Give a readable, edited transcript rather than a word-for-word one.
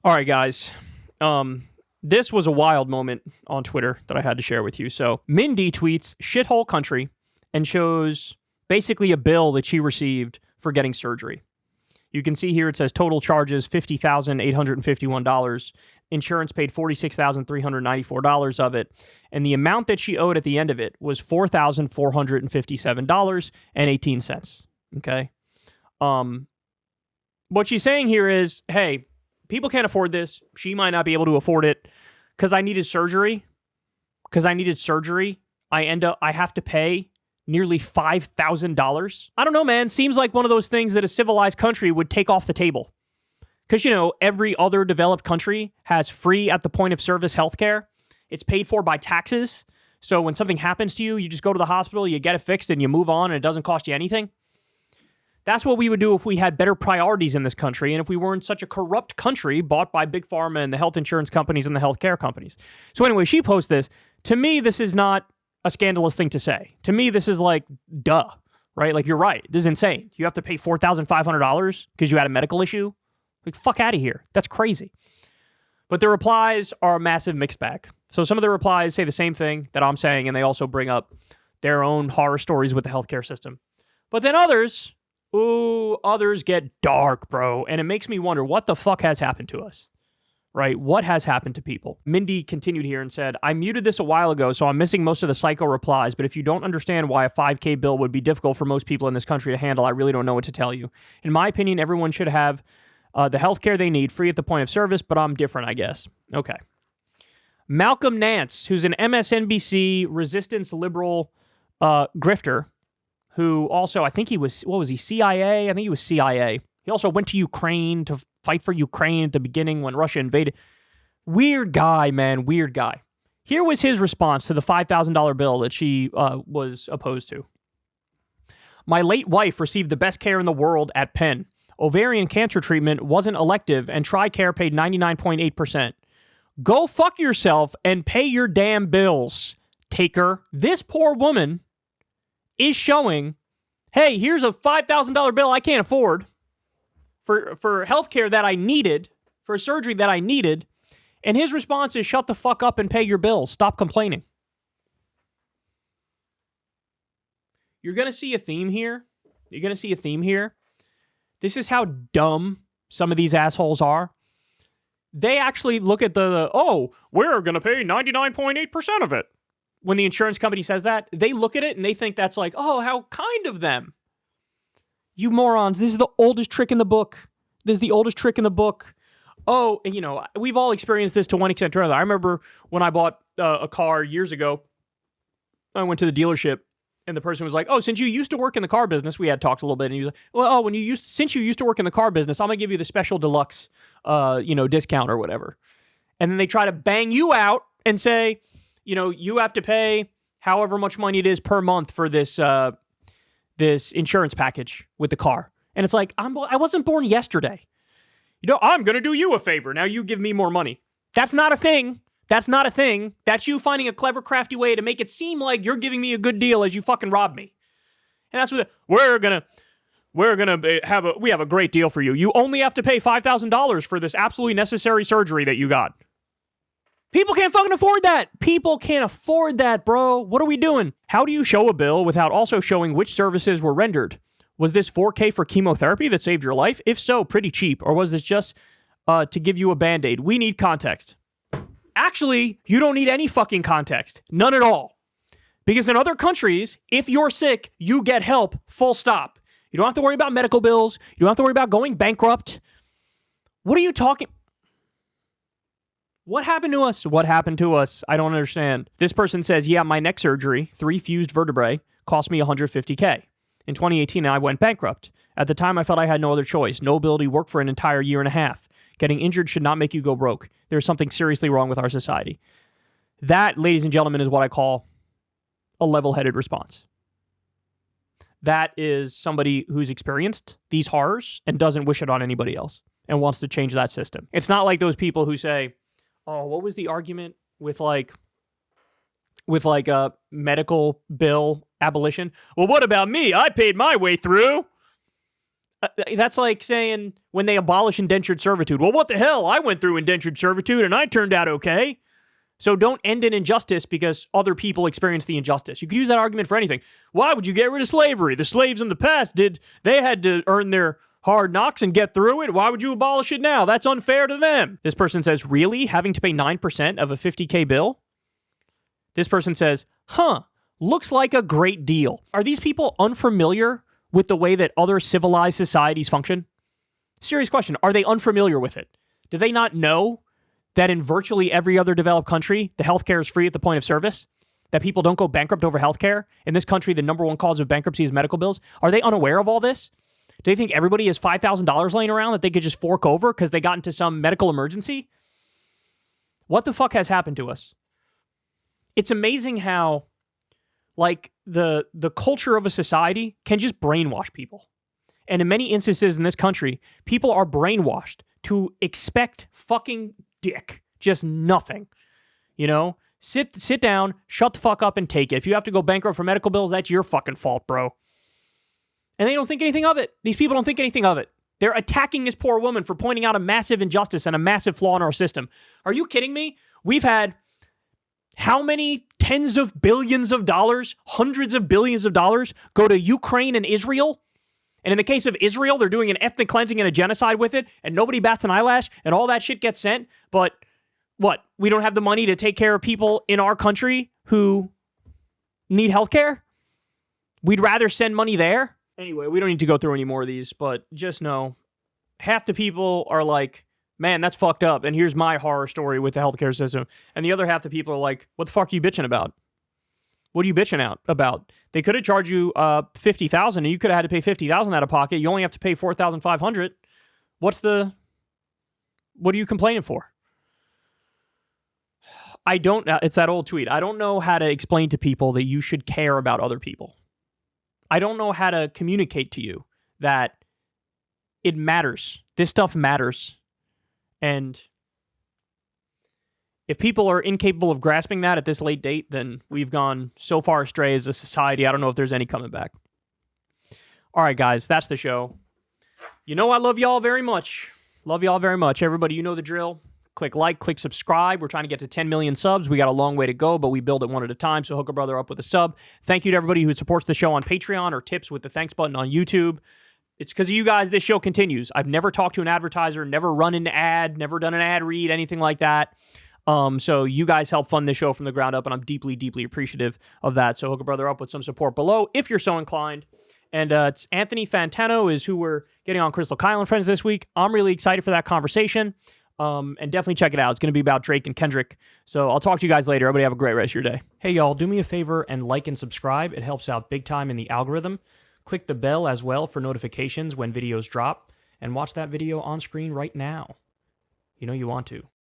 All right, guys. This was a wild moment on Twitter that I had to share with you. So Mindy tweets shithole country and shows basically a bill that she received for getting surgery. You can see here it says total charges $50,851. Insurance paid $46,394 of it. And the amount that she owed at the end of it was $4,457.18. Okay. What she's saying here is, hey, people can't afford this. She might not be able to afford it because I needed surgery. I have to pay nearly $5,000. I don't know, man. Seems like one of those things that a civilized country would take off the table. Because, you know, every other developed country has free at the point of service healthcare. It's paid for by taxes. So when something happens to you, you just go to the hospital, you get it fixed, and you move on, and it doesn't cost you anything. That's what we would do if we had better priorities in this country and if we weren't such a corrupt country bought by big pharma and the health insurance companies and the healthcare companies. So anyway, she posts this. To me, this is not a scandalous thing to say. To me, this is like, duh, right? Like, you're right. This is insane. You have to pay $4,500 because you had a medical issue? Like, fuck out of here. That's crazy. But the replies are a massive mixed bag. So some of the replies say the same thing that I'm saying, and they also bring up their own horror stories with the healthcare system. But then others get dark, bro. And it makes me wonder what the fuck has happened to us, right? What has happened to people? Mindy continued here and said, I muted this a while ago, so I'm missing most of the psycho replies, but if you don't understand why a $5,000 bill would be difficult for most people in this country to handle, I really don't know what to tell you. In my opinion, everyone should have the healthcare they need free at the point of service, but I'm different, I guess. Okay. Malcolm Nance, who's an MSNBC resistance liberal grifter, who also, I think he was, CIA? I think he was CIA. He also went to Ukraine to fight for Ukraine at the beginning when Russia invaded. Weird guy, man, weird guy. Here was his response to the $5,000 bill that she was opposed to. My late wife received the best care in the world at Penn. Ovarian cancer treatment wasn't elective, and TRICARE paid 99.8%. Go fuck yourself and pay your damn bills, taker. This poor woman is showing, hey, here's a $5,000 bill I can't afford for healthcare that I needed, for surgery that I needed, and his response is shut the fuck up and pay your bills. Stop complaining. You're going to see a theme here. This is how dumb some of these assholes are. They actually look at we're going to pay 99.8% of it. When the insurance company says that, they look at it and they think that's like, oh, how kind of them. You morons, this is the oldest trick in the book. Oh, and you know, we've all experienced this to one extent or another. I remember when I bought a car years ago, I went to the dealership and the person was like, oh, since you used to work in the car business, we had talked a little bit, and he was like, well, since you used to work in the car business, I'm going to give you the special deluxe, discount or whatever. And then they try to bang you out and say, you have to pay however much money it is per month for this insurance package with the car. And it's like, I wasn't born yesterday. I'm going to do you a favor. Now you give me more money. That's not a thing. That's you finding a clever, crafty way to make it seem like you're giving me a good deal as you fucking rob me. And that's what we have a great deal for you. You only have to pay $5,000 for this absolutely necessary surgery that you got. People can't fucking afford that. People can't afford that, bro. What are we doing? How do you show a bill without also showing which services were rendered? Was this $4,000 for chemotherapy that saved your life? If so, pretty cheap. Or was this just to give you a Band-Aid? We need context. Actually, you don't need any fucking context. None at all. Because in other countries, if you're sick, you get help, full stop. You don't have to worry about medical bills. You don't have to worry about going bankrupt. What are you talking? What happened to us? I don't understand. This person says, yeah, my neck surgery, 3 fused vertebrae, cost me $150K. In 2018, I went bankrupt. At the time, I felt I had no other choice. No ability to work for an entire year and a half. Getting injured should not make you go broke. There's something seriously wrong with our society. That, ladies and gentlemen, is what I call a level-headed response. That is somebody who's experienced these horrors and doesn't wish it on anybody else and wants to change that system. It's not like those people who say, oh, what was the argument with a medical bill abolition? Well, what about me? I paid my way through. That's like saying when they abolish indentured servitude. Well, what the hell? I went through indentured servitude and I turned out okay. So don't end in injustice because other people experienced the injustice. You could use that argument for anything. Why would you get rid of slavery? The slaves in the past they had to earn their hard knocks and get through it. Why would you abolish it now? That's unfair to them. This person says, really? Having to pay 9% of a $50K bill? This person says, looks like a great deal. Are these people unfamiliar with the way that other civilized societies function? Serious question. Are they unfamiliar with it? Do they not know that in virtually every other developed country, the healthcare is free at the point of service? That people don't go bankrupt over healthcare? In this country, the number one cause of bankruptcy is medical bills. Are they unaware of all this? Do they think everybody has $5,000 laying around that they could just fork over because they got into some medical emergency? What the fuck has happened to us? It's amazing how, like, the culture of a society can just brainwash people. And in many instances in this country, people are brainwashed to expect fucking dick. Just nothing. You know? Sit down, shut the fuck up and take it. If you have to go bankrupt for medical bills, that's your fucking fault, bro. And they don't think anything of it. These people don't think anything of it. They're attacking this poor woman for pointing out a massive injustice and a massive flaw in our system. Are you kidding me? We've had how many tens of billions of dollars, hundreds of billions of dollars go to Ukraine and Israel? And in the case of Israel, they're doing an ethnic cleansing and a genocide with it, and nobody bats an eyelash, and all that shit gets sent. But what? We don't have the money to take care of people in our country who need health care? We'd rather send money there? Anyway, we don't need to go through any more of these, but just know, half the people are like, man, that's fucked up, and here's my horror story with the healthcare system. And the other half the people are like, what the fuck are you bitching about? What are you bitching out about? They could have charged you $50,000, and you could have had to pay $50,000 out of pocket. You only have to pay $4,500. What are you complaining for? I don't know. It's that old tweet. I don't know how to explain to people that you should care about other people. I don't know how to communicate to you that it matters. This stuff matters. And if people are incapable of grasping that at this late date, then we've gone so far astray as a society. I don't know if there's any coming back. All right, guys, that's the show. You know I love y'all very much. Love y'all very much. Everybody, you know the drill. Click like, click subscribe. We're trying to get to 10 million subs. We got a long way to go, but we build it one at a time, so hook a brother up with a sub. Thank you to everybody who supports the show on Patreon or tips with the thanks button on YouTube. It's because of you guys this show continues. I've never talked to an advertiser, never run an ad, never done an ad read, anything like that. So you guys help fund this show from the ground up, and I'm deeply, deeply appreciative of that. So hook a brother up with some support below if you're so inclined. And it's Anthony Fantano is who we're getting on Crystal Kyle and Friends this week. I'm really excited for that conversation. And definitely check it out. It's going to be about Drake and Kendrick. So I'll talk to you guys later. Everybody have a great rest of your day. Hey, y'all, do me a favor and like and subscribe. It helps out big time in the algorithm. Click the bell as well for notifications when videos drop. And watch that video on screen right now. You know you want to.